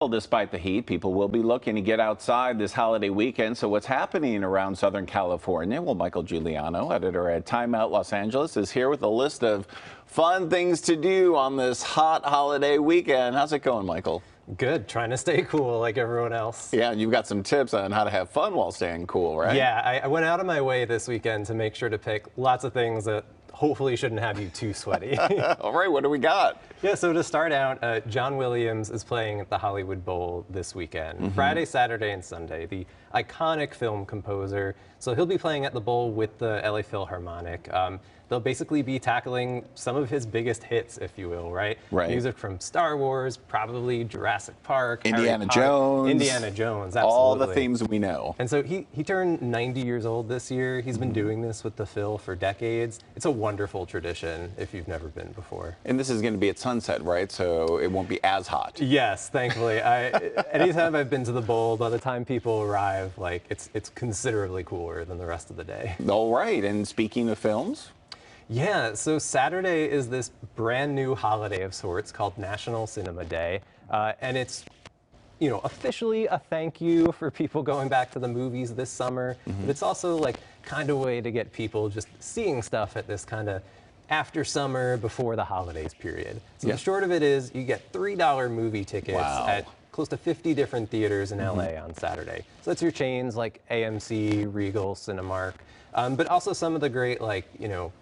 Well, despite the heat, people will be looking to get outside this holiday weekend. So what's happening around Southern California? Well, Michael Juliano, editor at Time Out Los Angeles, is here with a list of fun things to do on this hot holiday weekend. How's it going, Michael? Good. Trying to stay cool like everyone else. Yeah, and you've got some tips on how to have fun while staying cool, right? Yeah, I went out of my way this weekend to make sure to pick lots of things that hopefully shouldn't have you too sweaty. All right, what do we got? Yeah, so to start out, John Williams is playing at the Hollywood Bowl this weekend, Friday, Saturday, and Sunday, the iconic film composer. So he'll be playing at the Bowl with the LA Philharmonic. They'll basically be tackling some of his biggest hits, if you will, right? Right. Music from Star Wars, probably Jurassic Park, Indiana Jones. Indiana Jones, absolutely. All the themes we know. And so he turned 90 years old this year. He's been doing this with the Phil for decades. It's a wonderful tradition if you've never been before. And this is going to be at sunset, right? So it won't be as hot. Yes, thankfully. Anytime I've been to the Bowl, by the time people arrive, like it's considerably cooler than the rest of the day. All right, and speaking of films? Yeah, so Saturday is this brand new holiday of sorts called National Cinema Day, and it's officially a thank you for people going back to the movies this summer, but it's also like kind of a way to get people just seeing stuff at this kind of after summer, before the holidays period. So the short of it is you get $3 movie tickets at close to 50 different theaters in LA on Saturday. So that's your chains like AMC, Regal, Cinemark, but also some of the great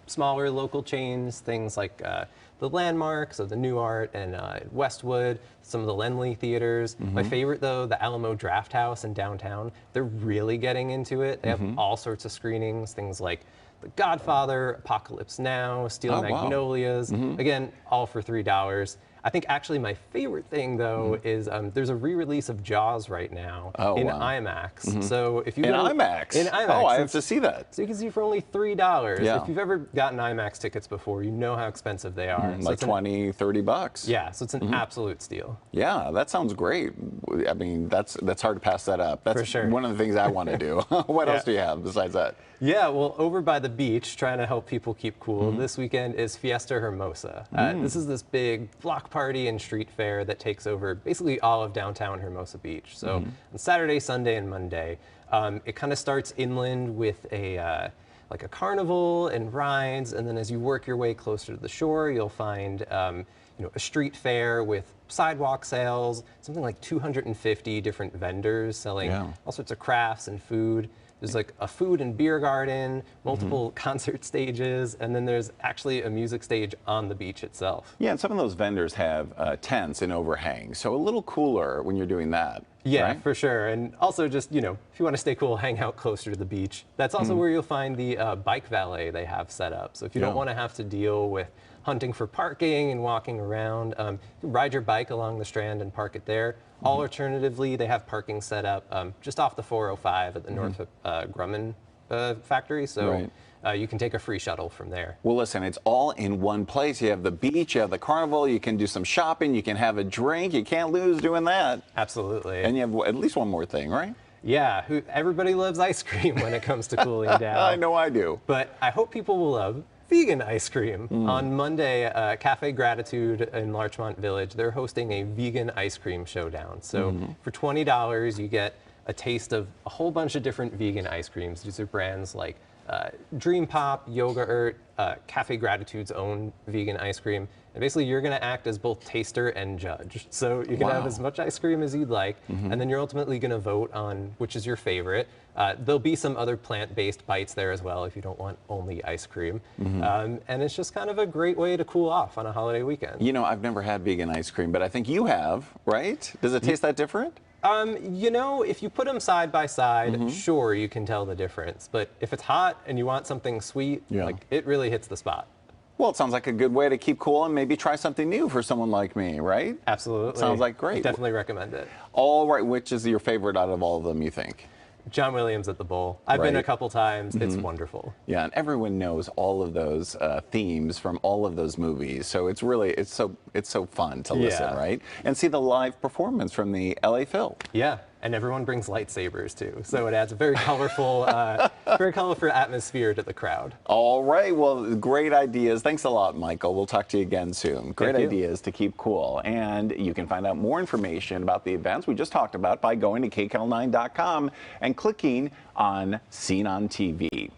smaller local chains, things like the Landmarks of the New Art and Westwood, some of the Laemmle theaters. My favorite though, the Alamo Draft House in downtown. They're really getting into it. They have all sorts of screenings, things like The Godfather, Apocalypse Now, Steel Magnolias. Again, all for $3. I think actually my favorite thing though is there's a re-release of Jaws right now in IMAX. So if you in IMAX, oh, I have to see that. So you can see for only $3. Yeah. If you've ever gotten IMAX tickets before, you know how expensive they are. So like 20, 30 bucks. Yeah, so it's an absolute steal. Yeah, that sounds great. I mean, that's hard to pass that up. That's for sure. One of the things I want to do. What else do you have besides that? Yeah, well, over by the beach, trying to help people keep cool, this weekend is Fiesta Hermosa. This is this big block party and street fair that takes over basically all of downtown Hermosa Beach. So on Saturday, Sunday, and Monday, it kind of starts inland with a like a carnival and rides, and then as you work your way closer to the shore, you'll find a street fair with sidewalk sales, something like 250 different vendors selling all sorts of crafts and food. There's like a food and beer garden, multiple concert stages, and then there's actually a music stage on the beach itself. Yeah, and some of those vendors have tents and overhangs, so a little cooler when you're doing that. Yeah, right? for sure. And also just, if you want to stay cool, hang out closer to the beach. That's also where you'll find the bike valet they have set up. So if you don't want to have to deal with hunting for parking and walking around, you can ride your bike along the Strand and park it there. Alternatively, they have parking set up just off the 405 at the North Grumman factory, so you can take a free shuttle from there. Well, listen, it's all in one place. You have the beach, you have the carnival, you can do some shopping, you can have a drink. You can't lose doing that. Absolutely. And you have at least one more thing, right? Yeah, everybody loves ice cream when it comes to cooling down. I know I do. But I hope people will love vegan ice cream. On Monday, Cafe Gratitude in Larchmont Village, they're hosting a vegan ice cream showdown. So for $20, you get a taste of a whole bunch of different vegan ice creams. These are brands like Dream Pop, Yoga Cafe Gratitude's own vegan ice cream. And basically, you're going to act as both taster and judge. So you can have as much ice cream as you'd like, and then you're ultimately going to vote on which is your favorite. There'll be some other plant-based bites there as well if you don't want only ice cream. And it's just kind of a great way to cool off on a holiday weekend. I've never had vegan ice cream, but I think you have, right? Does it taste that different? If you put them side by side, sure, you can tell the difference. But if it's hot and you want something sweet, like it really hits the spot. Well, it sounds like a good way to keep cool and maybe try something new for someone like me, right? Absolutely. Sounds like great. Definitely recommend it. All right, which is your favorite out of all of them, you think? John Williams at the Bowl. I've been a couple times. It's wonderful. Yeah, and everyone knows all of those themes from all of those movies. So it's really, it's so fun to listen, right? And see the live performance from the LA Phil. Yeah. and everyone brings lightsabers too. So it adds a very colorful, very colorful atmosphere to the crowd. All right. Well, great ideas. Thanks a lot, Michael. We'll talk to you again soon. Great ideas to keep cool. And you can find out more information about the events we just talked about by going to kcal9.com and clicking on Seen on TV.